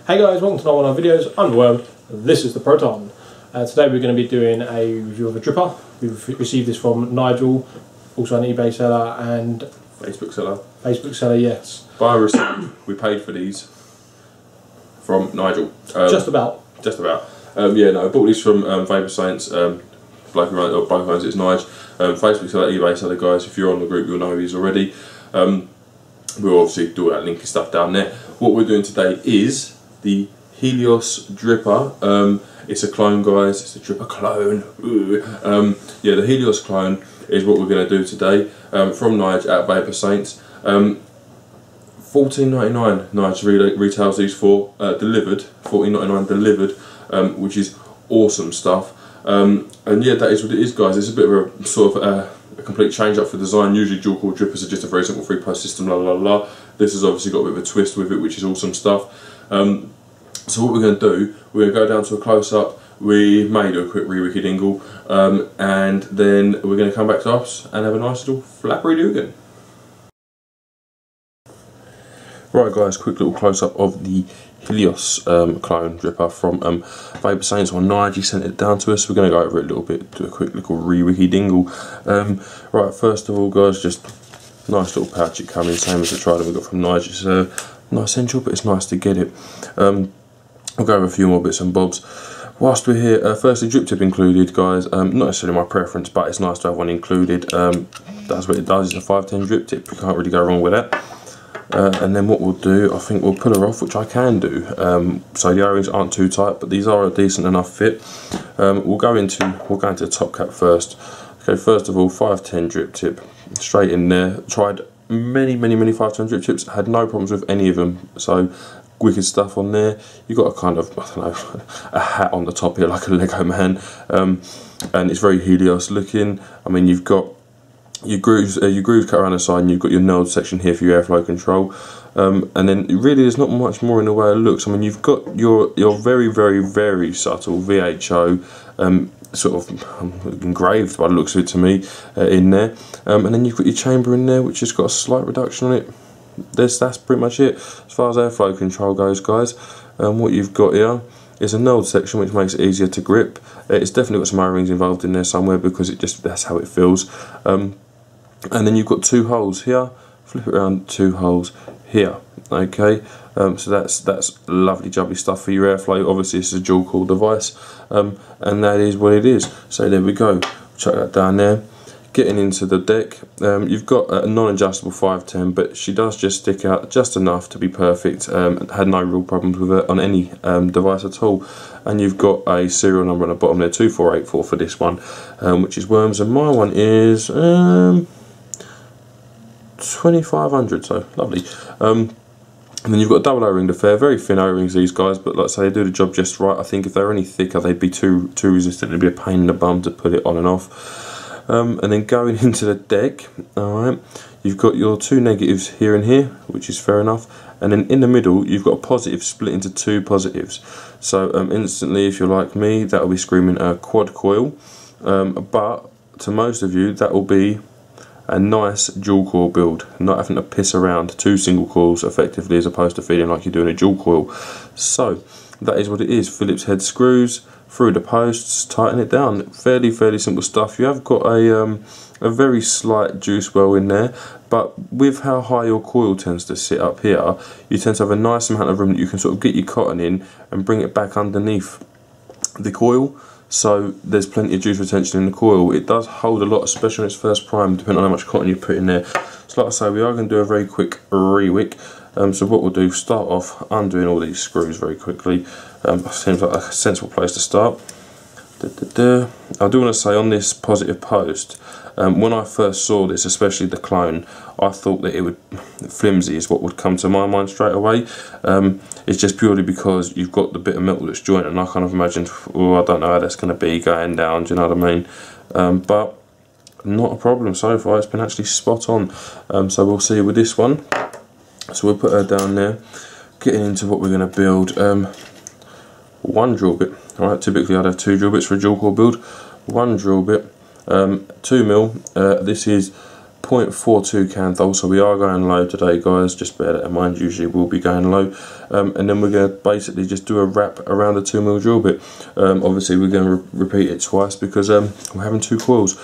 Hey guys, welcome to another one of our videos. I'm the Worm, this is the Proton. Today we're going to be doing a review of a dripper. We've received this from Nigel, also an eBay seller and Facebook seller. Facebook seller, yes. Buyer receipt, we paid for these from Nigel. Just about. Yeah, no, I bought these from VapourSaints, bloke who runs, or both owns it's Nige. Facebook seller, eBay seller guys, if you're on the group you'll know these already. We'll obviously do all that linky stuff down there. What we're doing today is the Helios dripper. It's a clone guys, it's a dripper clone. Yeah, the Helios clone is what we're going to do today from Nige at VapourSaints. $14.99 Nige retails these for, delivered, $14.99 delivered, which is awesome stuff. And yeah, that is what it is guys. It's a bit of a sort of a complete change up for design. Usually dual core drippers are just a very simple 3-post system, la la la. This has obviously got a bit of a twist with it, which is awesome stuff. So what we're going to do, we're going to go down to a close-up. We may do a quick re-wicked dingle, and then we're going to come back to us and have a nice little flappery do again. Right guys, quick little close-up of the Helios clone dripper from VapourSaints on Nige. He sent it down to us. We're going to go over it a little bit, do a quick little re-wicked dingle. Right, first of all guys, just nice little pouch it coming, same as the trident we got from Nige. It's not essential, but it's nice to get it. I'll go over a few more bits and bobs. Whilst we're here, firstly drip tip included guys, not necessarily my preference, but it's nice to have one included. That's what it does, it's a 510 drip tip, you can't really go wrong with that. And then what we'll do, I think we'll pull her off, which I can do, so the O-rings aren't too tight, but these are a decent enough fit. We'll go into the top cap first. Okay, first of all, 510 drip tip, straight in there. Tried many 510 drip tips, had no problems with any of them, so wicked stuff on there. You've got a kind of, I don't know, a hat on the top here like a Lego man, and it's very Helios looking. I mean, you've got your grooves cut around the side, and you've got your knurled section here for your airflow control, and then really there's not much more in the way it looks. I mean, you've got your very subtle VHO sort of engraved by the looks of it to me in there, and then you've got your chamber in there which has got a slight reduction on it. That's pretty much it as far as airflow control goes guys. What you've got here is a knurled section which makes it easier to grip. It's definitely got some O-rings involved in there somewhere because that's how it feels. And then you've got 2 holes here, flip it around, 2 holes here. Okay, so that's lovely jubbly stuff for your airflow. Obviously it's a dual coil device, and that is what it is. So there we go, chuck that down there. Getting into the deck, you've got a non-adjustable 510, but she does just stick out just enough to be perfect. Had no real problems with it on any device at all. And you've got a serial number on the bottom there, 2484 for this one, which is Worms, and my one is 2500, so lovely. And then you've got a double O-ring affair, very thin O-rings these guys, but like I say, they do the job just right. I think if they were any thicker they'd be too resistant, it'd be a pain in the bum to put it on and off. And then going into the deck, alright, you've got your 2 negatives here and here, which is fair enough, and then in the middle you've got a positive split into 2 positives. So instantly, if you're like me, that will be screaming a quad coil, but to most of you that will be a nice dual coil build, not having to piss around 2 single coils effectively as opposed to feeling like you're doing a dual coil. So that is what it is. Phillips head screws through the posts, tighten it down. Fairly simple stuff. You have got a very slight juice well in there, but with how high your coil tends to sit up here, you tend to have a nice amount of room that you can sort of get your cotton in and bring it back underneath the coil. So there's plenty of juice retention in the coil. It does hold a lot, especially on its first prime, depending on how much cotton you put in there. So like I say, we are going to do a very quick re-wick. So what we'll do, start off undoing all these screws very quickly. Seems like a sensible place to start. I do want to say on this positive post, when I first saw this, especially the clone, I thought that it would, flimsy is what would come to my mind straight away. It's just purely because you've got the bit of metal that's jointed, and I kind of imagined, oh, I don't know how that's going to be going down, do you know what I mean? But not a problem so far, it's been actually spot on. So we'll see with this one. So we'll put her down there, getting into what we're going to build. 1 drill bit. Alright, typically I'd have 2 drill bits for a dual core build. 1 drill bit, 2mm. This is 0.42 canthol, so we are going low today, guys. Just bear that in mind. Usually we'll be going low, and then we're going to basically just do a wrap around the 2mm drill bit. Obviously we're going to repeat it twice because we're having 2 coils.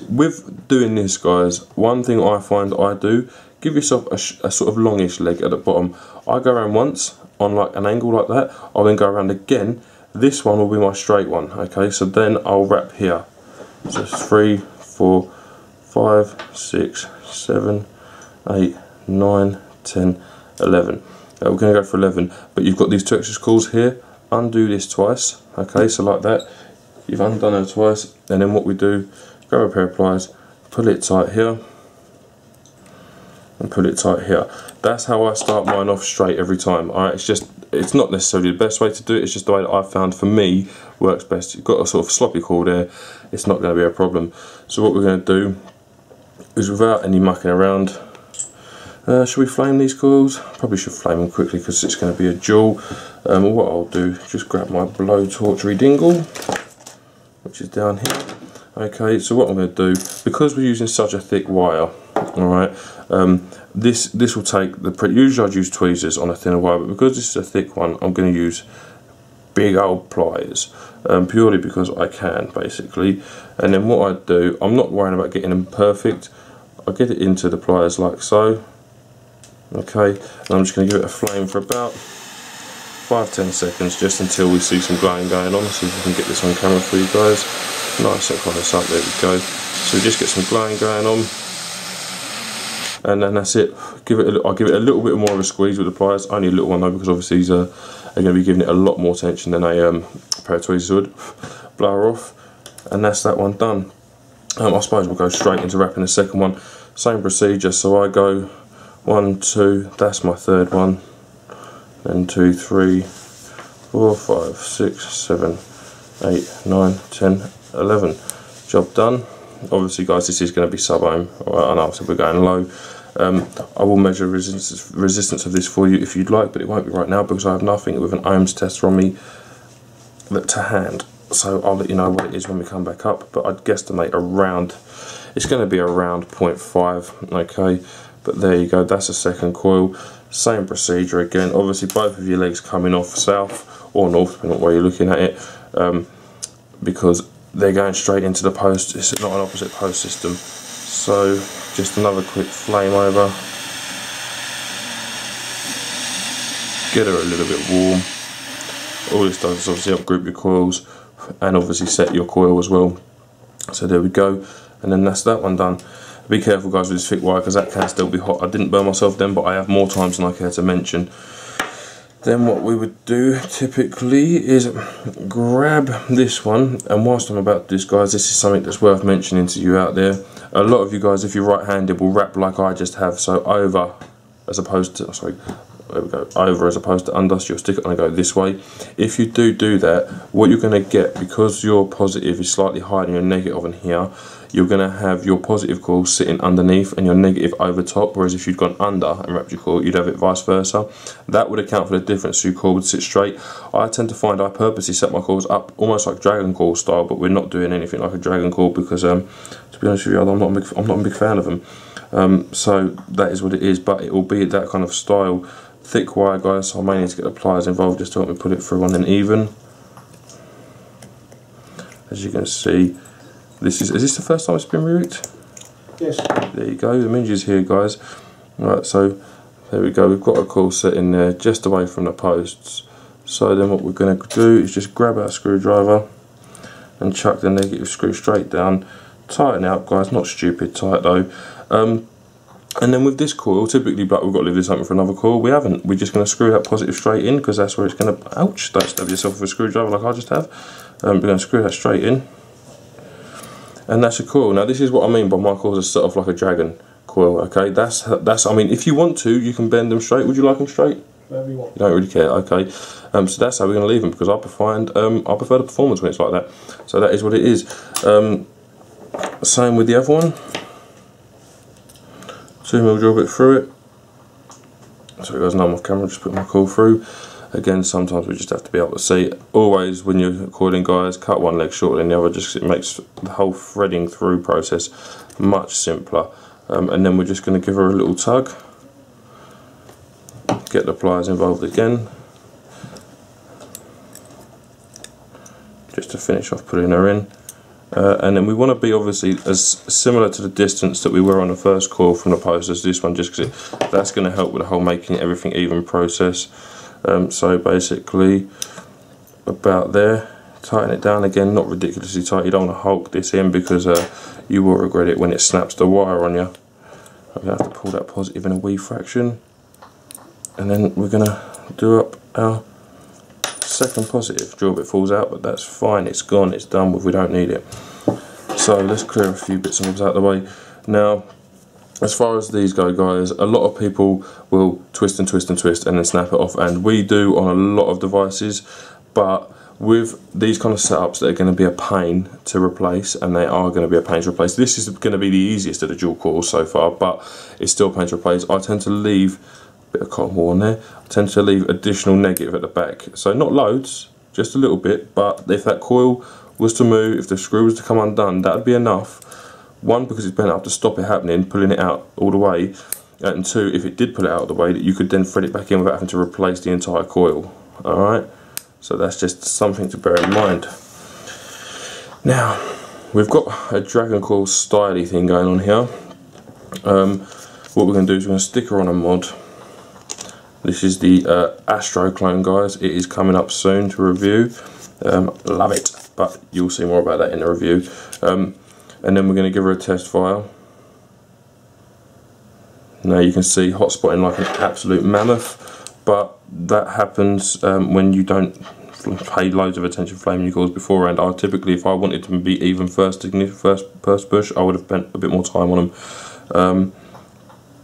With doing this, guys, one thing I find I do, give yourself a sort of longish leg at the bottom. I go around once on like an angle like that, I'll then go around again. This one will be my straight one, okay? So then I'll wrap here. So 3, 4, 5, 6, 7, 8, 9, 10, 11. We're going to go for 11, but you've got these 2 extra coils here. Undo this twice, okay? So like that, you've undone it twice, and then what we do, grab a pair of pliers, pull it tight here, and pull it tight here. That's how I start mine off straight every time. Alright, it's not necessarily the best way to do it, it's just the way that I've found for me works best. You've got a sort of sloppy coil there, it's not going to be a problem. So what we're going to do is, without any mucking around, should we flame these coils? Probably should flame them quickly because it's going to be a dual. What I'll do, just grab my blowtorch dingle, which is down here. Okay, so what I'm going to do, because we're using such a thick wire, alright, this will take the, usually I'd use tweezers on a thinner wire, but because this is a thick one, I'm going to use big old pliers, purely because I can, basically. And then what I do, I'm not worrying about getting them perfect, I get it into the pliers like so, okay, and I'm just going to give it a flame for about 5-10 seconds, just until we see some glowing going on. See if we can get this on camera for you guys. Nice and close up, there we go. So we just get some glowing going on, and then that's it. I'll give it a little bit more of a squeeze with the pliers, only a little one though, because obviously these are going to be giving it a lot more tension than a pair of tweezers would. Blow her off, and that's that one done. I suppose we'll go straight into wrapping the second one. Same procedure, so I go 1, 2, that's my third one, then 2, 3, 4, 5, 6, 7, 8, 9, 10, 11. Job done. Obviously, guys, this is going to be sub-ohm. I know, so we're going low. I will measure resistance of this for you if you'd like, but it won't be right now because I have nothing with an ohms tester on me to hand. So I'll let you know what it is when we come back up, but I'd guesstimate around, it's going to be around 0.5, okay? But there you go, that's a second coil. Same procedure again. Obviously, both of your legs coming off south or north, depending on where you're looking at it, because they're going straight into the post. It's not an opposite post system. So just another quick flame over, get her a little bit warm. All this does is obviously up group your coils and obviously set your coil as well. So there we go, and then that's that one done. Be careful, guys, with this thick wire because that can still be hot. I didn't burn myself then, but I have more times than I care to mention. Then what we would do typically is grab this one, and whilst I'm about this, guys, this is something that's worth mentioning to you out there. A lot of you guys, if you're right-handed, will wrap like I just have, so over as opposed to, sorry, there we go, over as opposed to under, so you'll stick it on and go this way. If you do that, what you're going to get, because your positive is slightly higher than your negative on here, you're going to have your positive coil sitting underneath and your negative over top, whereas if you'd gone under and wrapped your coil, you'd have it vice versa. That would account for the difference, so your coil would sit straight. I tend to find I purposely set my coils up almost like dragon coil style, but we're not doing anything like a dragon coil because, to be honest with you, I'm not a big fan of them. So that is what it is, but it will be that kind of style. Thick wire, guys, so I may need to get the pliers involved just to help me put it through on and even. As you can see, is this the first time it's been re-wicked? Yes. There you go, the images here, guys. Right, so there we go, we've got a coil set in there just away from the posts. So then what we're going to do is just grab our screwdriver and chuck the negative screw straight down. Tighten it up, guys, not stupid tight though. And then with this coil, typically, but we've got to leave this open for another coil. We haven't. We're just going to screw that positive straight in because that's where it's going to. Ouch! Don't stab yourself with a screwdriver like I just have. We're going to screw that straight in, and that's a coil. Now this is what I mean by my coils are set off like a dragon coil. Okay, that's. I mean, if you want to, you can bend them straight. Would you like them straight? Whatever you want. You don't really care. Okay. So that's how we're going to leave them because I prefer the performance when it's like that. So that is what it is. Same with the other one. 2mm drill bit through it. So guys, now I'm off camera, just put my coil through. Again, sometimes we just have to be able to see. Always when you're coiling, guys, cut one leg shorter than the other, just 'cause it makes the whole threading through process much simpler. and then we're just going to give her a little tug, get the pliers involved again, just to finish off putting her in. And then we want to be obviously as similar to the distance that we were on the first coil from the post as this one, just because that's going to help with the whole making everything even process. So basically about there, tighten it down again, not ridiculously tight. You don't want to hulk this in because you will regret it when it snaps the wire on you. I'm going to have to pull that positive in a wee fraction, and then we're going to do up our second positive. Drill bit falls out, but that's fine, it's gone, it's done with, we don't need it. So let's clear a few bits and bobs out of the way. Now, as far as these go, guys, a lot of people will twist and twist and twist and then snap it off, and we do on a lot of devices, but with these kind of setups that are going to be a pain to replace, and they are going to be a pain to replace. This is going to be the easiest of the dual coils so far, but it's still a pain to replace. I tend to leave bit of cotton wool on there. I tend to leave additional negative at the back, so not loads, just a little bit, but if that coil was to move, if the screw was to come undone, that would be enough. One, because it's bent up to stop it happening, pulling it out all the way, and two, if it did pull it out of the way, that you could then thread it back in without having to replace the entire coil. Alright, so that's just something to bear in mind. Now, we've got a Dragon Coil styly thing going on here. What we're going to do is we're going to stick her on a mod. This is the Astro clone, guys. It is coming up soon to review. Love it, but you'll see more about that in the review. And then we're going to give her a test file. Now you can see hotspotting like an absolute mammoth, but that happens when you don't pay loads of attention flaming your coils beforehand. I typically, if I wanted to be even first push, I would have spent a bit more time on them.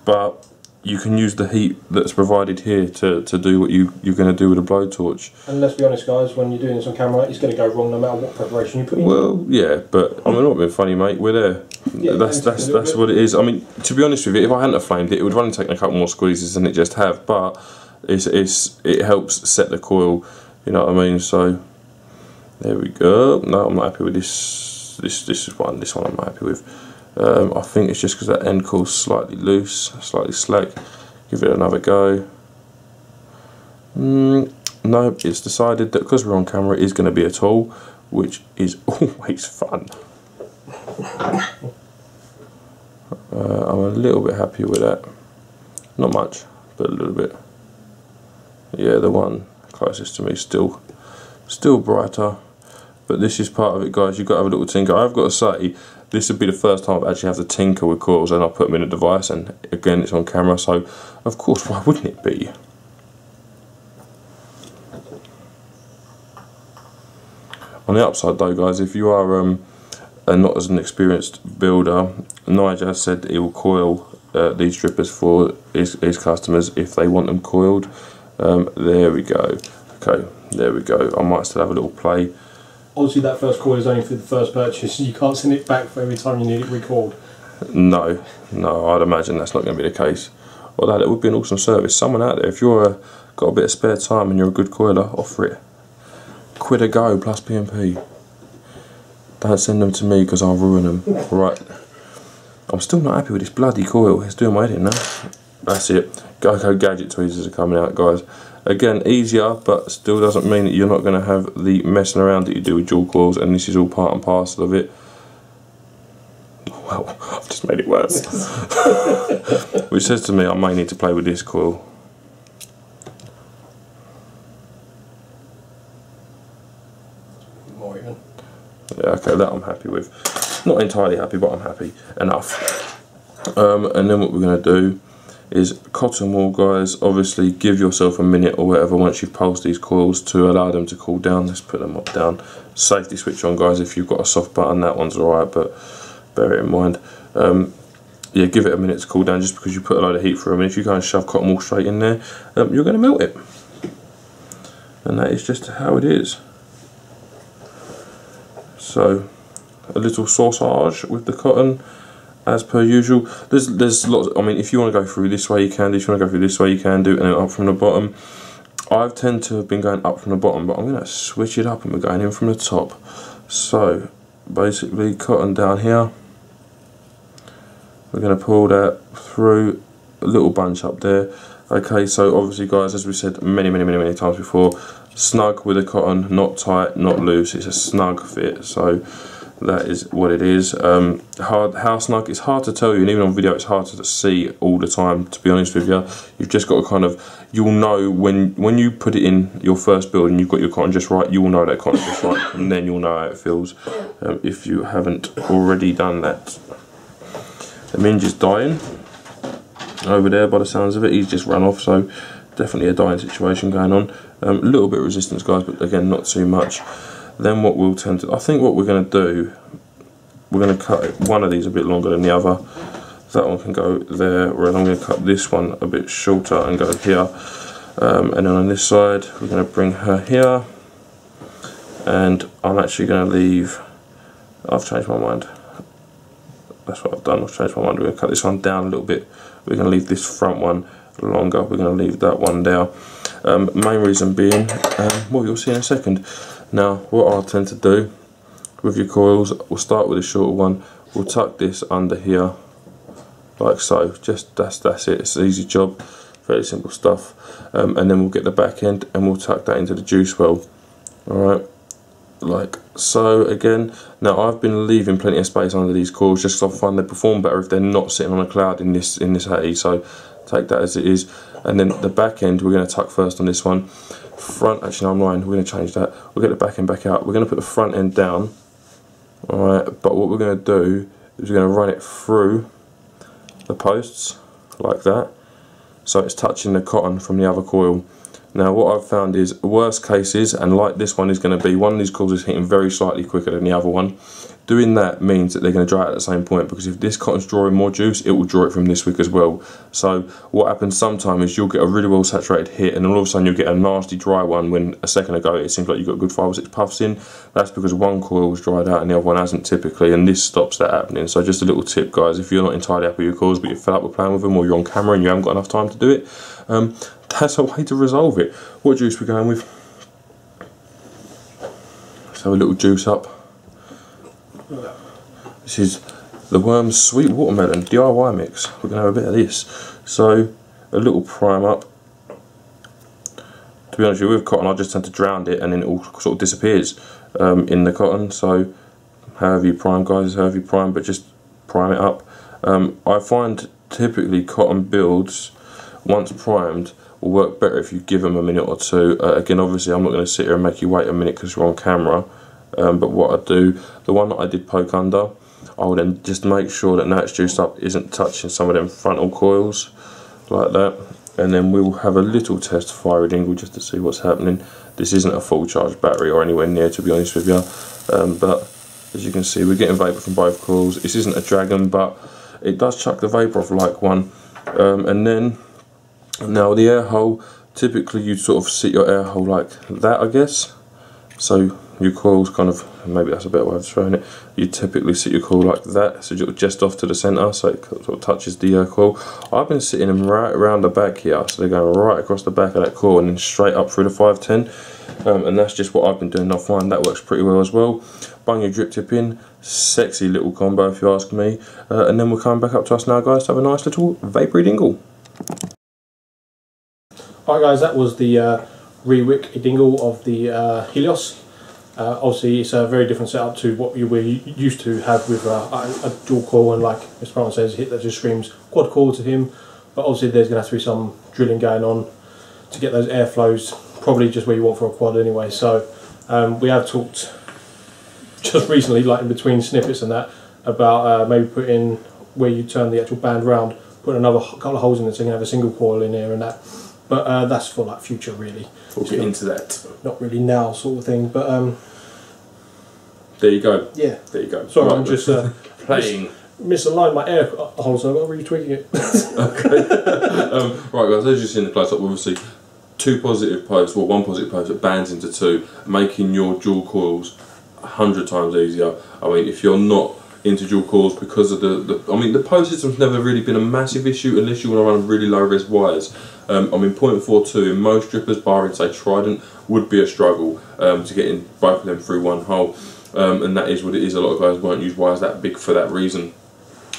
But you can use the heat that's provided here to do what you're going to do with a blowtorch. And let's be honest, guys, when you're doing this on camera, it's going to go wrong no matter what preparation you put in. Well, yeah, but I'm not being funny, mate. We're there. Yeah, that's what it is. I mean, to be honest with you, if I hadn't have flamed it, it would have only taken a couple more squeezes than it just have. But it helps set the coil. You know what I mean? So there we go. No, I'm not happy with this. This one I'm not happy with. I think it's just because that end coil's slightly loose, slightly slack. Give it another go. No, it's decided that because we're on camera, it is going to be a tool, which is always fun. I'm a little bit happy with that. Not much, but a little bit. Yeah, the one closest to me is still brighter. But this is part of it, guys. You've got to have a little tinker. I've got to say, this would be the first time I've actually have to tinker with coils, and I'll put them in a device, and again it's on camera, so of course why wouldn't it be? On the upside though, guys, if you are not as an experienced builder, Nigel has said he will coil these strippers for his customers if they want them coiled. There we go. Okay, there we go. I might still have a little play. Obviously that first coil is only for the first purchase, you can't send it back for every time you need it recoiled. No, I'd imagine that's not going to be the case. Although that would be an awesome service. Someone out there, if you're got a bit of spare time and you're a good coiler, offer it. £1 a go plus P&P. Don't send them to me because I'll ruin them. Right, I'm still not happy with this bloody coil. It's doing my head in now. That's it. Go gadget tweezers are coming out, guys. Again, easier, but still doesn't mean that you're not going to have the messing around that you do with dual coils, and this is all part and parcel of it. Well, I've just made it worse. Which says to me I may need to play with this coil. More even. Yeah, okay, that I'm happy with. Not entirely happy, but I'm happy enough. And then what we're going to do is cotton wool, guys. Obviously give yourself a minute or whatever once you've pulsed these coils to allow them to cool down. Let's put them up down. Safety switch on, guys. If you've got a soft button, that one's alright, but bear it in mind. Yeah, give it a minute to cool down just because you put a load of heat through them. And if you go and shove cotton wool straight in there, you're going to melt it. And that is just how it is. So a little sausage with the cotton. As per usual, there's lots. I mean, if you want to go through this way, you can do. If you want to go through this way, you can do, and then up from the bottom. I tend to have been going up from the bottom, but I'm going to switch it up and we're going in from the top. So basically, cotton down here, We're going to pull that through, a little bunch up there. Okay, so obviously guys, as we said many times before, snug with the cotton, not tight, not loose. It's a snug fit, so that is what it is. How snug, it's hard to tell you, and even on video it's hard to see all the time, to be honest with you. You've just got to kind of, you'll know when you put it in your first build and you've got your cotton just right, you will know that cotton's just right, and then you'll know how it feels, if you haven't already done that. The minge is dying over there by the sounds of it. He's just run off, so definitely a dying situation going on. A little bit of resistance guys, but again not too much. Then what we'll tend to, I think what we're going to do, we're going to cut one of these a bit longer than the other. That one can go there, whereas I'm going to cut this one a bit shorter and go here. And then on this side we're going to bring her here, and I'm actually going to leave, I've changed my mind. That's what I've done, I've changed my mind. We're going to cut this one down a little bit. We're going to leave this front one longer. We're going to leave that one there. Main reason being, well, you'll see in a second. Now, what I'll tend to do with your coils, we'll start with a shorter one. We'll tuck this under here, like so. Just that's it. It's an easy job, very simple stuff. And then we'll get the back end and we'll tuck that into the juice well. All right. Like so again. Now I've been leaving plenty of space under these coils just because I find they perform better if they're not sitting on a cloud in this hattie. So take that as it is. And then the back end we're going to tuck first on this one. Front, actually no, I'm lying, we're going to change that. We'll get the back end back out. We're going to put the front end down. Alright, but what we're going to do is we're going to run it through the posts like that, so it's touching the cotton from the other coil. Now what I've found is, worst cases, and like this one is going to be, one of these coils is hitting very slightly quicker than the other one. Doing that means that they're going to dry out at the same point, because if this cotton's drawing more juice, it will draw it from this wick as well. So what happens sometimes is you'll get a really well saturated hit, and then all of a sudden you'll get a nasty dry one when a second ago it seems like you've got good 5 or 6 puffs in. That's because one coil was dried out and the other one hasn't typically, and this stops that happening. So just a little tip guys, if you're not entirely happy with your coils but you're fed up with playing with them, or you're on camera and you haven't got enough time to do it, that's a way to resolve it. What juice we're going with? Let's have a little juice up. This is the Worms Sweet Watermelon DIY mix. We're going to have a bit of this. So a little prime up. To be honest with you, with cotton I just tend to drown it and then it all sort of disappears in the cotton. So however you prime guys, however you prime, but just prime it up. I find typically cotton builds, once primed, will work better if you give them a minute or two. Again, obviously I'm not going to sit here and make you wait a minute because we're on camera. But what I do, the one that I did poke under, I will then just make sure that now it's juiced up isn't touching some of them frontal coils like that, and then we'll have a little test fiery dingle just to see what's happening. This isn't a full charge battery or anywhere near, to be honest with you, but as you can see we're getting vapour from both coils. This isn't a dragon, but it does chuck the vapour off like one. And then now the air hole, typically you'd sort of sit your air hole like that, I guess. So your coil's kind of, maybe that's a better way of showing it, you typically sit your coil like that, so you're just off to the centre, so it sort of touches the coil. I've been sitting them right around the back here, so they're going right across the back of that coil and then straight up through the 510, and that's just what I've been doing. I find that works pretty well as well. Bung your drip tip in, sexy little combo if you ask me, and then we'll come back up to us now guys to have a nice little vapoury dingle. Alright guys, that was the re-wick dingle of the Helios. Obviously it's a very different setup to what you were used to have with a dual coil, and like Mr. Brown says, hit that just screams quad coil to him, but obviously there's going to have to be some drilling going on to get those airflows probably just where you want for a quad anyway. So we have talked just recently, like in between snippets and that, about maybe putting, where you turn the actual band round, put another couple of holes in it so you can have a single coil in there and that, but that's for like future really. We'll get into that. Not really now sort of thing, but there you go. Yeah. There you go. Sorry, right, I'm just playing. Misaligned my air hole, so I've got to retweaking it. Okay. Right guys, as you see in the close up, obviously 2 positive posts, well 1 positive post that bands into 2, making your dual coils 100 times easier. I mean, if you're not into dual coils because of the post system's never really been a massive issue unless you want to run really low risk wires. I mean 0.42 in most strippers, barring say Trident, would be a struggle to get in both of them through one hole, and that is what it is. A lot of guys won't use wires that big for that reason.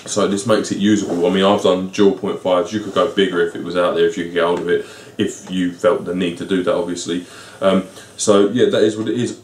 So this makes it usable. I mean, I've done dual 0.5s. You could go bigger if it was out there, if you could get hold of it, if you felt the need to do that, obviously. So yeah, that is what it is.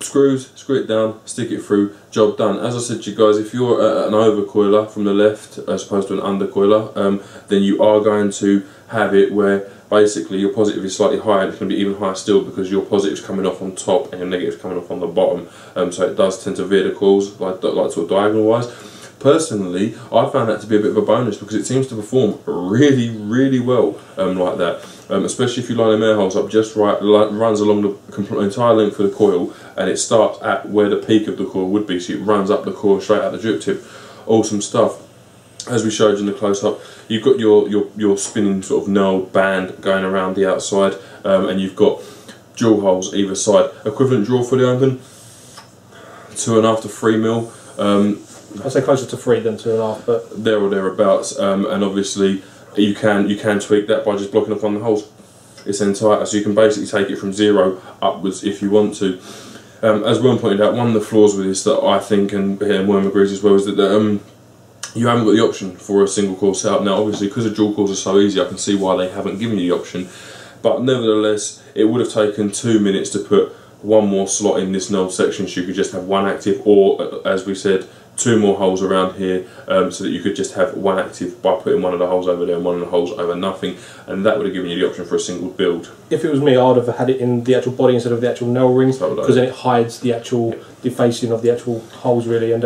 Screws, screw it down, stick it through, job done. As I said to you guys, if you're an overcoiler from the left as opposed to an undercoiler, then you are going to have it where basically your positive is slightly higher, and it's going to be even higher still because your positive's coming off on top and your negative's coming off on the bottom. So it does tend to veer the coils like sort of diagonal wise. Personally, I found that to be a bit of a bonus because it seems to perform really, really well like that. Especially if you line the air holes up just right, runs along the entire length of the coil, and it starts at where the peak of the coil would be, so it runs up the coil straight out the drip tip. Awesome stuff. As we showed you in the close-up, you've got your spinning sort of knurled band going around the outside, and you've got drill holes either side. Equivalent draw fully open, 2.5 to 3 mil. I'd say closer to 3 than 2.5, but there or thereabouts. And obviously you can tweak that by just blocking off on the holes. It's then tighter, so you can basically take it from 0 upwards if you want to. As Worm pointed out, one of the flaws with this that I think, and Worm agrees as well, is that you haven't got the option for a single coil setup. Now obviously because the dual coils are so easy, I can see why they haven't given you the option, but nevertheless it would have taken 2 minutes to put one more slot in this null section, so you could just have one active, or as we said, 2 more holes around here, so that you could just have one active by putting one of the holes over there and one of the holes over nothing, and that would have given you the option for a single build. If it was me, I would have had it in the actual body instead of the actual nail rings, because then it hides the actual defacing of the actual holes really. And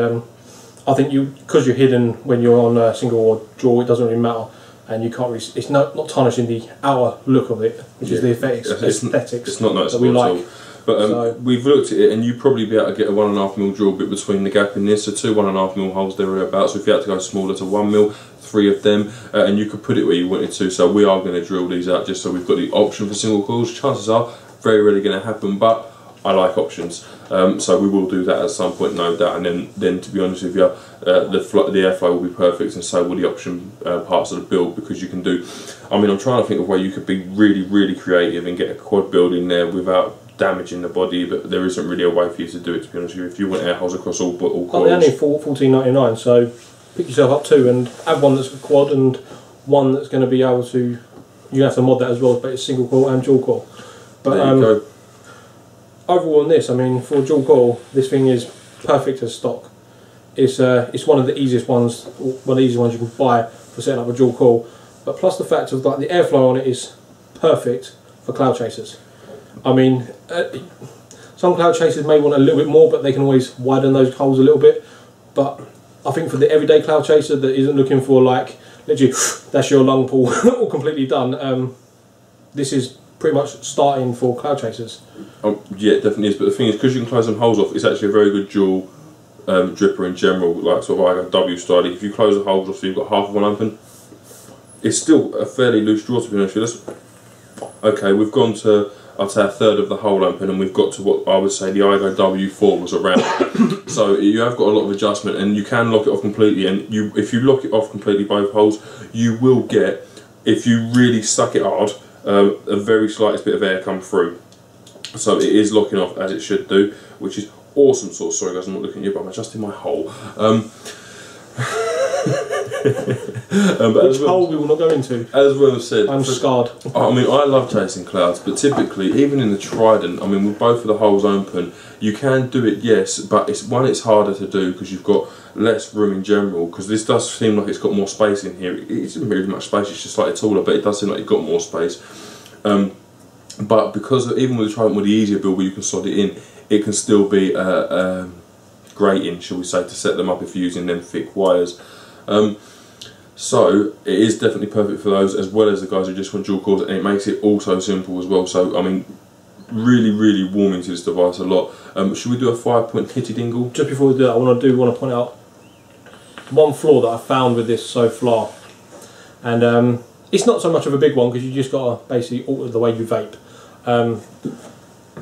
I think because you're hidden when you're on a single or dual, it doesn't really matter, and you can't really, it's not tarnishing the outer look of it, which is the aesthetics. It's not noticeable that we like. At all. But we've looked at it, and you probably be able to get a 1.5 mil drill bit between the gap in this, so 2 1.5 mil holes there or about. So if you had to go smaller to 1 mil, 3 of them, and you could put it where you wanted to. So we are going to drill these out just so we've got the option for single coils. Chances are very rarely going to happen, but I like options, so we will do that at some point, no doubt. And then to be honest with you, the airflow will be perfect, and so will the option parts of the build, because you can do. I mean, I'm trying to think of a way you could be really, really creative and get a quad build in there without damaging the body, but there isn't really a way for you to do it, to be honest with you. If you want air holes across all coils, they're only $14.99, so pick yourself up 2 and have one that's a quad and one that's going to be able to. You have to mod that as well, but it's single coil and dual coil. But there you go. Overall on this, I mean, for dual coil, this thing is perfect as stock. It's one of the easiest ones, one of the easiest ones you can buy for setting up a dual coil. But plus the fact of like the airflow on it is perfect for cloud chasers. I mean, some cloud chasers may want a little bit more, but they can always widen those holes a little bit. But I think for the everyday cloud chaser that isn't looking for like literally that's your lung pull all completely done, this is pretty much starting for cloud chasers. Yeah, it definitely is. But the thing is, because you can close them holes off, it's actually a very good dual dripper in general, like sort of like a W style. If you close the holes off, so you've got half of one open, it's still a fairly loose draw, to be honest with you. Okay, we've gone to, I'd say, 1/3 of the hole open, and we've got to what I would say the IGO W4 was around. So you have got a lot of adjustment, and you can lock it off completely. And if you lock it off completely, both holes, you will get, if you really suck it hard, a very slightest bit of air come through. So it is locking off as it should do, which is awesome. Sorry guys, I'm not looking at you, but I'm adjusting my hole. Which hole we will not go into. As well said, I'm scarred. I mean, I love chasing clouds, but typically, even in the Trident, I mean, with both of the holes open, you can do it, yes, but it's harder to do because you've got less room in general, because this does seem like it's got more space in here. It isn't really much space, it's just slightly taller, but it does seem like you've got more space. But because even with the Trident, with the easier build where you can slot it in, it can still be grating, shall we say, to set them up if you're using them thick wires. So it is definitely perfect for those, as well as the guys who just want dual coils, and it makes it also simple as well. So I mean, really warm into this device a lot. Should we do a 5-point hitty dingle? Just before we do that, I want to point out one flaw that I found with this so far, and it's not so much of a big one because you just got to basically alter the way you vape.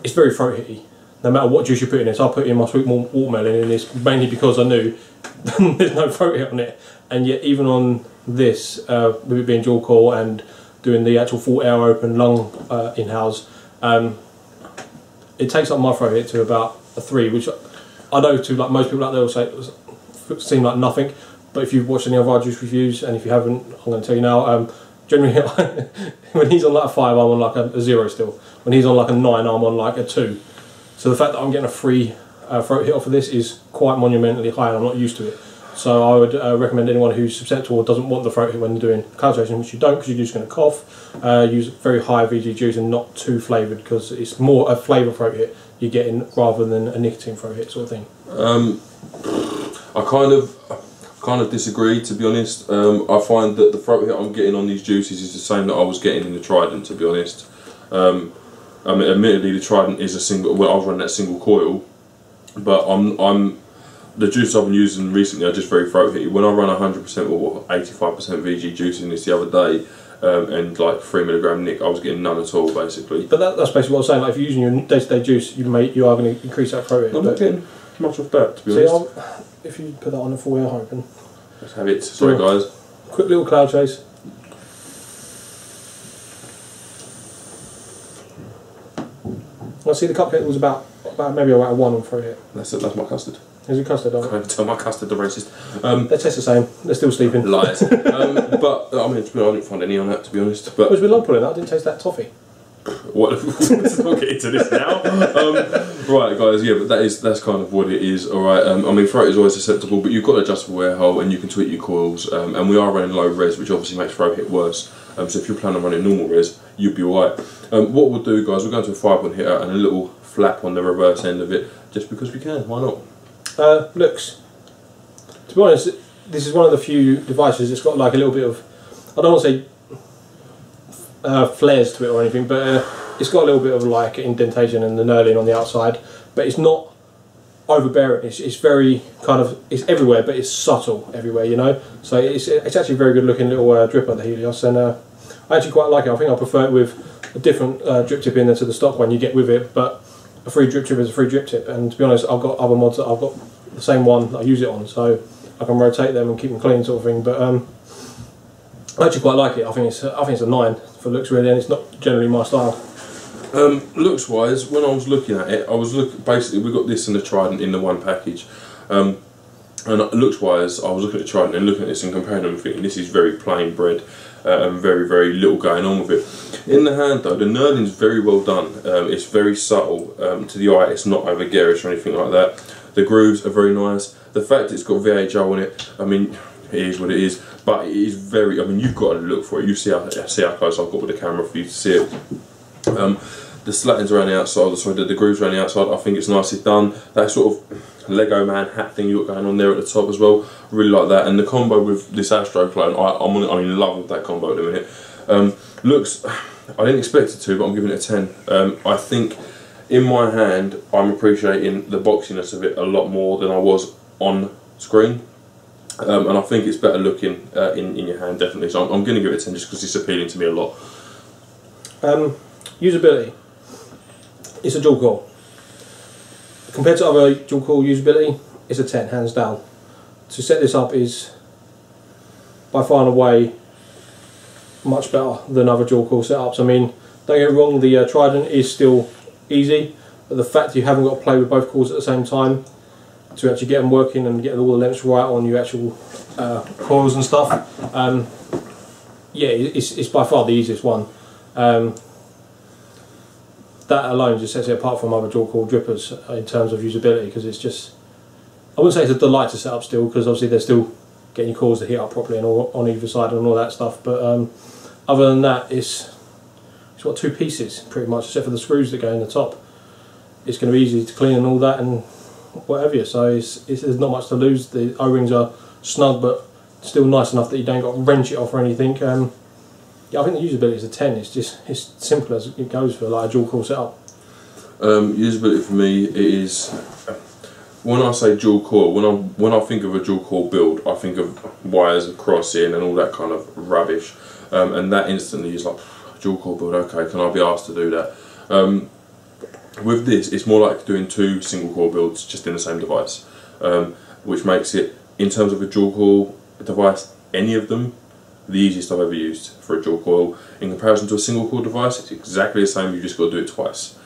It's very throat hitty, no matter what juice you put in it. So I put in my sweet watermelon in this mainly because I knew there's no throat hit on it, and yet even on this, with it being dual coil and doing the actual full air open lung inhales, it takes up my throat hit to about a 3, which I know to like most people out there will say it seem like nothing, but if you've watched any of our juice reviews, and if you haven't, I'm going to tell you now. Generally, when he's on like a 5, I'm on like a 0 still. When he's on like a 9, I'm on like a 2. So the fact that I'm getting a free throat hit off of this is quite monumentally high, and I'm not used to it. So I would recommend anyone who's susceptible or doesn't want the throat hit when doing cloud chasing, which you don't because you're just going to cough, use very high VG juice and not too flavoured, because it's more a flavour throat hit you're getting rather than a nicotine throat hit sort of thing. I kind of disagree, to be honest. I find that the throat hit I'm getting on these juices is the same that I was getting in the Trident, to be honest. I mean, admittedly, the Trident is a single. Well, I was running that single coil, but the juice I've been using recently are just very throat hitty. When I run 100% or 85% VG juice in this the other day, and like 3mg nic, I was getting none at all, basically. But that's basically what I was saying. Like, if you're using your day-to-day juice, you are going to increase that throat hit. I'm not getting much of that, to be honest. If you put that on the full air open. Let's have it. Sorry, guys. Quick little cloud chase. I see the cupcake was about maybe about a 1 on throat hit. That's my custard. Is it custard? Can't tell my custard the racist. They taste the same. They're still sleeping. Lies. But I mean, I didn't find any on that, to be honest. But was we log pulling that? I didn't taste that toffee. What? Let's not get into this now. Right, guys. Yeah, but that's kind of what it is. All right. I mean, throat is always susceptible, but you've got an adjustable air hole and you can tweak your coils. And we are running low res, which obviously makes throat hit worse. So if you're planning on running normal res, you'll be alright. What we'll do, guys, we're going to a 5-1 hitter and a little flap on the reverse end of it, just because we can. Why not? Looks. To be honest, this is one of the few devices that's got like a little bit of, I don't want to say flares to it or anything, but it's got a little bit of like indentation and the knurling on the outside, but it's not overbearing. It's very kind of, it's everywhere, but it's subtle everywhere, you know. So it's actually a very good looking little dripper, the Helios, and I actually quite like it. I think I prefer it with a different drip tip in there to the stock one you get with it, but a free drip tip is a free drip tip, and to be honest, I've got other mods that I've got the same one that I use it on, so I can rotate them and keep them clean, sort of thing. But I actually quite like it. I think it's a 9 for looks, really, and it's not generally my style. Looks wise, when I was looking at it, basically we got this and the Trident in the one package, and looks wise, I was looking at the Trident and looking at this and comparing them and thinking this is very plain bread. And very, very little going on with it. In the hand though, the knurling's very well done. It's very subtle to the eye. It's not over garish or anything like that. The grooves are very nice. The fact it's got VHO on it, I mean, it is what it is. But it is very, I mean, you've got to look for it. You see how close I've got with the camera for you to see it. The slatting's around the outside, the grooves around the outside, I think it's nicely done. That sort of Lego man hat thing you got going on there at the top as well, really like that. And the combo with this Astro clone, I'm in love with that combo at the minute. Looks, I didn't expect it to, but I'm giving it a 10. I think in my hand I'm appreciating the boxiness of it a lot more than I was on screen. And I think it's better looking in your hand, definitely. So I'm going to give it a 10 just because it's appealing to me a lot. Usability. It's a dual core. Compared to other dual core usability, it's a 10, hands down. To set this up is by far and away much better than other dual core setups. I mean, don't get me wrong, the Trident is still easy, but the fact you haven't got to play with both cores at the same time to actually get them working and get all the lengths right on your actual coils and stuff, yeah, it's by far the easiest one. That alone just sets it apart from other dual core drippers in terms of usability, because it's just, I wouldn't say it's a delight to set up still, because obviously they're still getting your cores to heat up properly and all, on either side and all that stuff, but other than that, it's got 2 pieces pretty much, except for the screws that go in the top. It's going to be easy to clean and all that and whatever, so there's not much to lose. The O-rings are snug but still nice enough that you don't got to wrench it off or anything. Yeah, I think the usability is a 10. It's simple as it goes for like a dual core setup. Usability for me is, when I say dual core, when I think of a dual core build, I think of wires across in and all that kind of rubbish, and that instantly is like, dual core build. Okay, can I be asked to do that? With this, it's more like doing 2 single core builds just in the same device, which makes it, in terms of a dual core device, any of them, the easiest I've ever used for a dual coil. In comparison to a single core device, it's exactly the same, you just got to do it twice.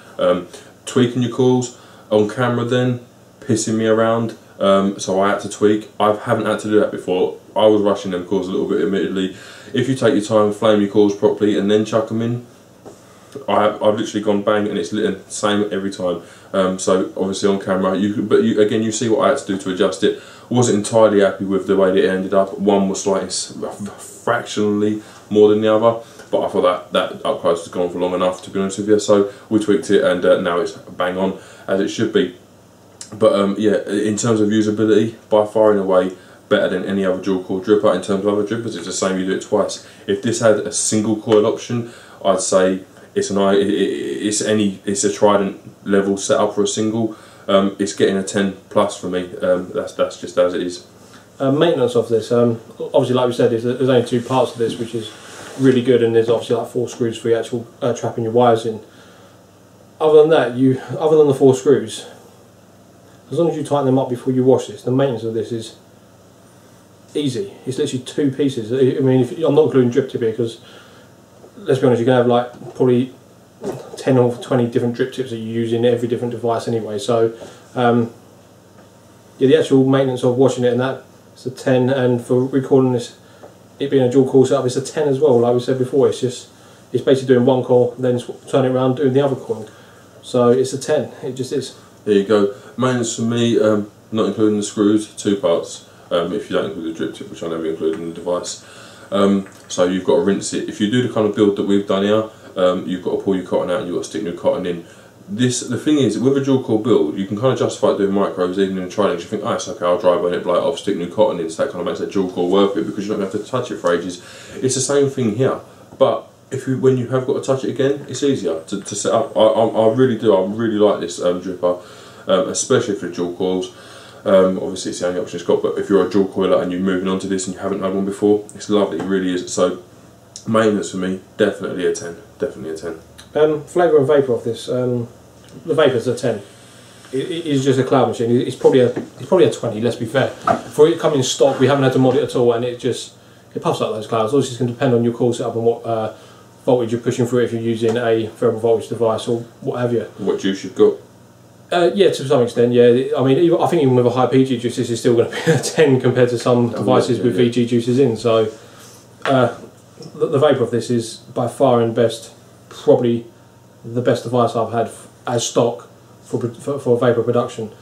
Tweaking your coils on camera then, pissing me around, so I had to tweak. I haven't had to do that before. I was rushing them coils a little bit, admittedly. If you take your time, flame your coils properly and then chuck them in, I've literally gone bang and it's lit, same every time. So obviously on camera, again you see what I had to do to adjust it. Wasn't entirely happy with the way that it ended up. One was slightly fractionally more than the other, but I thought that up close has gone for long enough, to be honest with you. So we tweaked it and now it's bang on as it should be. But yeah, in terms of usability, by far and away better than any other dual coil dripper. In terms of other drippers, it's the same, you do it twice. If this had a single coil option, I'd say it's a Trident level setup for a single. It's getting a 10 plus for me. That's just as it is. Maintenance of this, obviously, like we said, there's only 2 parts of this, which is really good, and there's obviously like 4 screws for your actual trapping your wires in. Other than that, other than the 4 screws, as long as you tighten them up before you wash this, the maintenance of this is easy. It's literally 2 pieces. I mean, I'm not including drip tip here, because let's be honest, you can have like probably 10 or 20 different drip tips that you use in every different device anyway. So yeah, the actual maintenance of washing it and that, it's a 10, and for recording this, it being a dual coil setup, it's a 10 as well. Like we said before, it's basically doing one coil, then turning it around doing the other coil. So it's a 10. It just is. There you go. Maintenance for me, not including the screws, 2 parts. If you don't include the drip tip, which I never include in the device. So you've got to rinse it. If you do the kind of build that we've done here, you've got to pull your cotton out and you've got to stick new cotton in. The thing is, with a dual coil build, you can kind of justify doing micros even in trialing. You think, oh, it's okay, I'll dry burn it, blow it off, stick new cotton in, so that kind of makes that dual coil worth it, because you don't have to touch it for ages. It's the same thing here, but when you have got to touch it again, it's easier to set up. I really do. I really like this dripper, especially for dual coils. Obviously it's the only option it's got, but if you're a dual coiler and you're moving on to this and you haven't had one before, it's lovely, it really is. So maintenance for me, definitely a 10, definitely a 10. Flavour and vapour of this, the vapour's a 10. It is just a cloud machine. It's probably a 20, let's be fair. For it coming in stock, we haven't had to mod it at all, and it puffs out those clouds. Obviously it's going to depend on your coil setup and what voltage you're pushing through, if you're using a variable voltage device or what have you. What juice you've got? Yeah, to some extent, yeah. I mean, I think even with a high PG juice, this is still going to be a 10 compared to some devices with VG juices in. So, the vapour of this is by far and best, probably the best device I've had as stock for vapour production.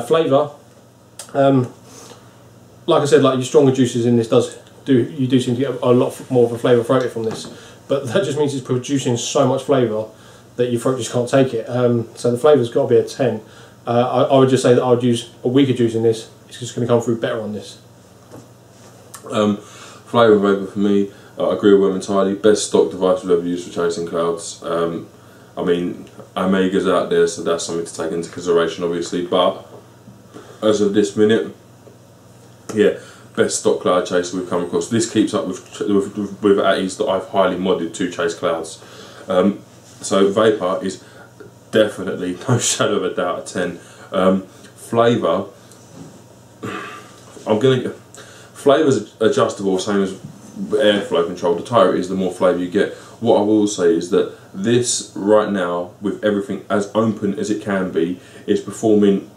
Flavour, like I said, like your stronger juices in this you do seem to get a lot more of a flavour throated from this, but that just means it's producing so much flavour that your throat just can't take it. So the flavour's got to be a 10. I would just say that I would use a weaker juice in this. It's just going to come through better on this. Flavour and vapour for me, I agree with them entirely. Best stock device we've ever used for chasing clouds. I mean, Omega's out there, so that's something to take into consideration, obviously. But as of this minute, yeah, best stock cloud chaser we've come across. This keeps up with Atties that I've highly modded to chase clouds. So vapour is definitely, no shadow of a doubt, a 10. Flavour, flavour's adjustable, same as airflow control. The tighter it is, the more flavour you get. What I will say is that this right now, with everything as open as it can be, is performing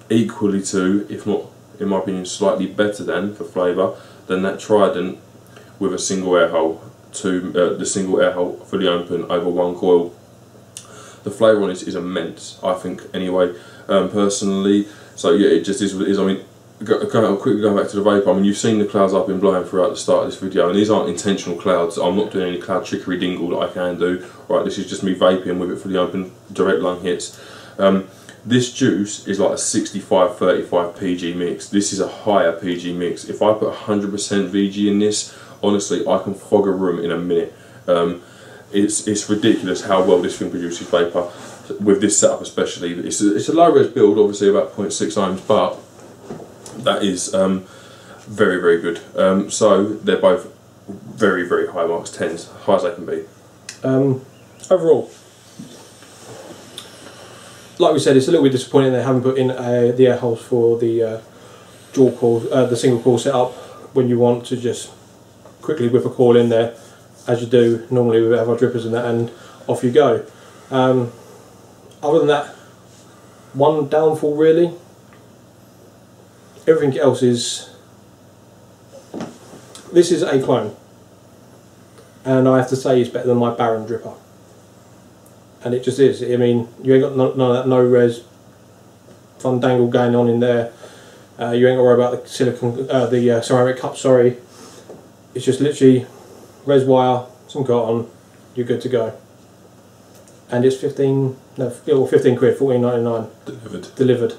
equally to, if not, in my opinion, slightly better than, for flavour, than that Trident with a single air hole. The single air hole fully open over one coil. The flavour on this is immense, I think, anyway, personally. So yeah, it just is what it is. I mean, quickly going back to the vapour, I mean, you've seen the clouds I've been blowing throughout the start of this video, and these aren't intentional clouds. I'm not doing any cloud trickery dingle that I can do. Right, this is just me vaping with it fully open, direct lung hits. This juice is like a 65-35 PG mix. This is a higher PG mix. If I put 100% VG in this, honestly, I can fog a room in a minute. It's ridiculous how well this thing produces vapour, with this setup especially. It's a low res build, obviously about 0.6 ohms, but that is very, very good. So they're both very, very high marks, 10s, high as they can be. Overall, like we said, it's a little bit disappointing they haven't put in the air holes for the dual coil, the single coil setup, when you want to just quickly whip a coil in there, as you do normally with our drippers and that, and off you go. Other than that, one downfall really, everything else is. This is a clone, and I have to say it's better than my Baron dripper. And it just is. I mean, you ain't got none of that no-res fandangle going on in there. You ain't got to worry about the silicone, the ceramic cup. Sorry, it's just literally res wire, some cotton, you're good to go. And it's 15 quid, 14.99 delivered.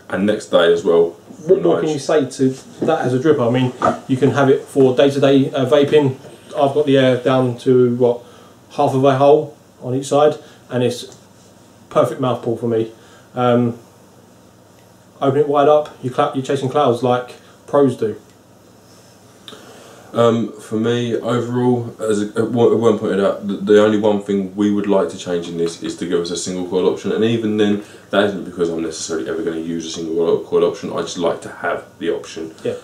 And next day as well. What more can you say to that as a dripper? I mean, you can have it for day-to-day vaping. I've got the air down to what, half of a hole on each side, and it's perfect mouth pull for me. Open it wide up, you're chasing clouds like pros do. For me, overall, as one pointed out, the only one thing we would like to change in this is to give us a single coil option, and even then, that isn't because I'm necessarily ever going to use a single coil option. I just like to have the option. Yeah.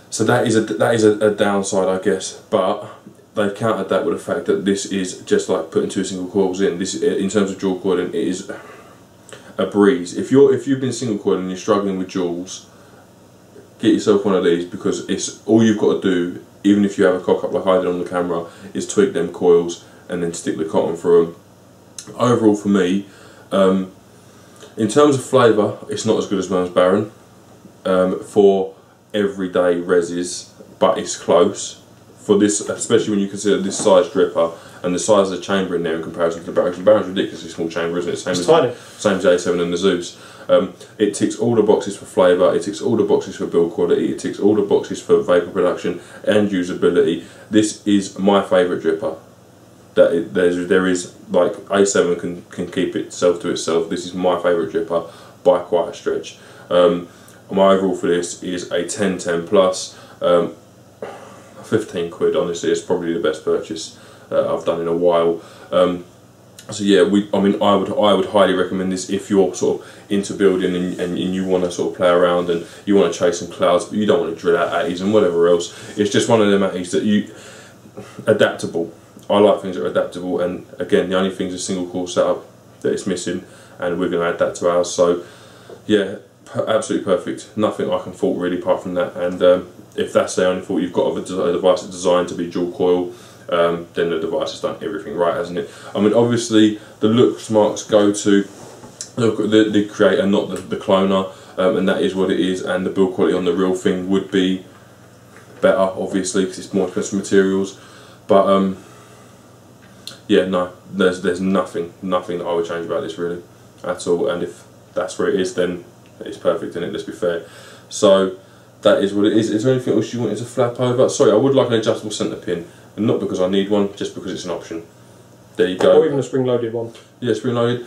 So that is a downside, I guess, but they've countered that with the fact that this is just like putting 2 single coils in. This, in terms of dual coiling, it is a breeze. If you've been single coiling and you're struggling with duals, get yourself one of these, because it's all you've got to do, even if you have a cock up like I did on the camera, is tweak them coils and then stick the cotton through them. Overall for me, in terms of flavour, it's not as good as Mer's Baron for everyday reses, but it's close. For this, especially when you consider this size dripper and the size of the chamber in there in comparison to the Baron. The Baron's a ridiculously small chamber, isn't it? Same as the A7 and the Zeus. It ticks all the boxes for flavour, it ticks all the boxes for build quality, it ticks all the boxes for vapour production and usability. This is my favourite dripper. There is like A7 can keep itself to itself. This is my favourite dripper by quite a stretch. My overall for this is a 10/10 plus. 15 quid, honestly, it's probably the best purchase I've done in a while. So yeah, I would highly recommend this if you're sort of into building and you want to sort of play around and you want to chase some clouds, but you don't want to drill out atties and whatever else. It's just one of them atties that adaptable. I like things that are adaptable, and again, the only thing is a single core setup that it's missing, and we're going to add that to ours. So yeah, absolutely perfect. Nothing I can fault really apart from that. And if that's the only fault you've got of a device that's designed to be dual coil, then the device has done everything right, hasn't it? I mean, obviously the looks marks go to the creator, not the cloner, and that is what it is. And the build quality on the real thing would be better, obviously, because it's more expensive materials. But yeah, no, there's nothing that I would change about this really at all. And if that's where it is, then it's perfect, isn't it? Let's be fair. So that is what it is. Is there anything else you wanted to flap over? Sorry, I would like an adjustable centre pin, and not because I need one, just because it's an option. There you go. Or even a spring-loaded one. Yeah, spring-loaded.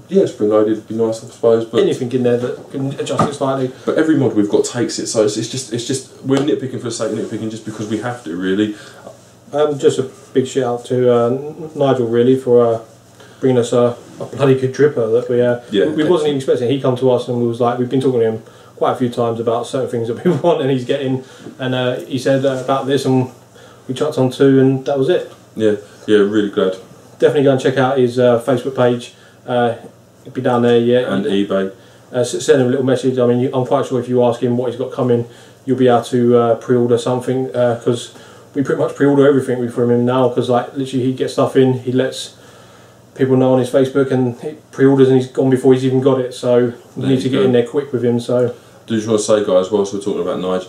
Yeah, spring-loaded would be nice, I suppose. But anything in there that can adjust it slightly. But every mod we've got takes it, so it's just we're nitpicking for the sake of nitpicking, just because we have to, really. Just a big shout out to Nigel, really, for bringing us a bloody good dripper that we wasn't even expecting. He come to us and we was like, we've been talking to him quite a few times about certain things that we want, and he's getting, and he said about this, and we chucked on 2, and that was it. Yeah, really glad. Definitely go and check out his Facebook page. It'll be down there, yeah. And eBay. Send him a little message. I mean, I'm quite sure if you ask him what he's got coming, you'll be able to pre-order something, because we pretty much pre-order everything from him now, because like literally he gets stuff in, he lets people know on his Facebook, and he pre-orders and he's gone before he's even got it, so you need to get in there quick with him. So do just want to say, guys, whilst we're talking about Nige,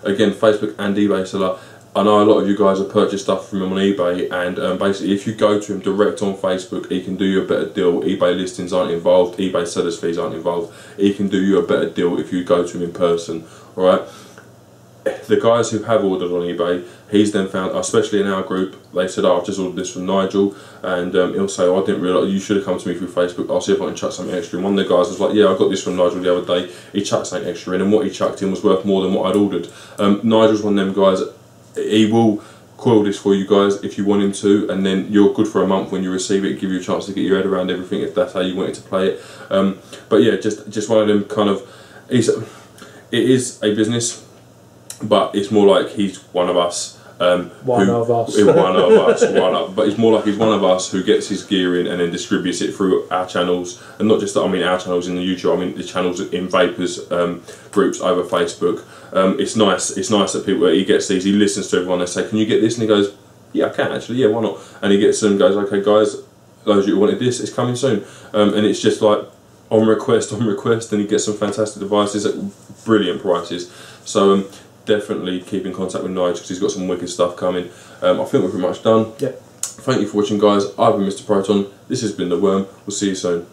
again, Facebook and eBay seller, I know a lot of you guys have purchased stuff from him on eBay, and basically if you go to him direct on Facebook, he can do you a better deal. eBay listings aren't involved, eBay sellers fees aren't involved. He can do you a better deal if you go to him in person. Alright, the guys who have ordered on eBay, he's then found, especially in our group, they said, oh, I've just ordered this from Nigel, and he'll say, oh, I didn't realise, you should have come to me through Facebook, I'll see if I can chuck something extra in. One of the guys was like, yeah, I got this from Nigel the other day, he chucked something extra in, and what he chucked in was worth more than what I'd ordered. Nigel's one of them guys, he will coil this for you guys if you want him to, and then you're good for a month when you receive it, give you a chance to get your head around everything if that's how you wanted to play it. But yeah, just one of them kind of, it is a business, but it's more like he's one of us, One of us. But it's more like he's one of us who gets his gear in and then distributes it through our channels, and not just, I mean, our channels in the YouTube, I mean the channels in Vapors groups over Facebook. It's nice that people, he gets these, he listens to everyone, they say, can you get this? And he goes, yeah, I can actually, yeah, why not? And he gets them, goes, okay guys, those who wanted this, it's coming soon. And it's just like on request, and he gets some fantastic devices at brilliant prices. So definitely keep in contact with Nigel because he's got some wicked stuff coming. I think we're pretty much done. Yep. Thank you for watching, guys. I've been Mr. Proton. This has been The Worm. We'll see you soon.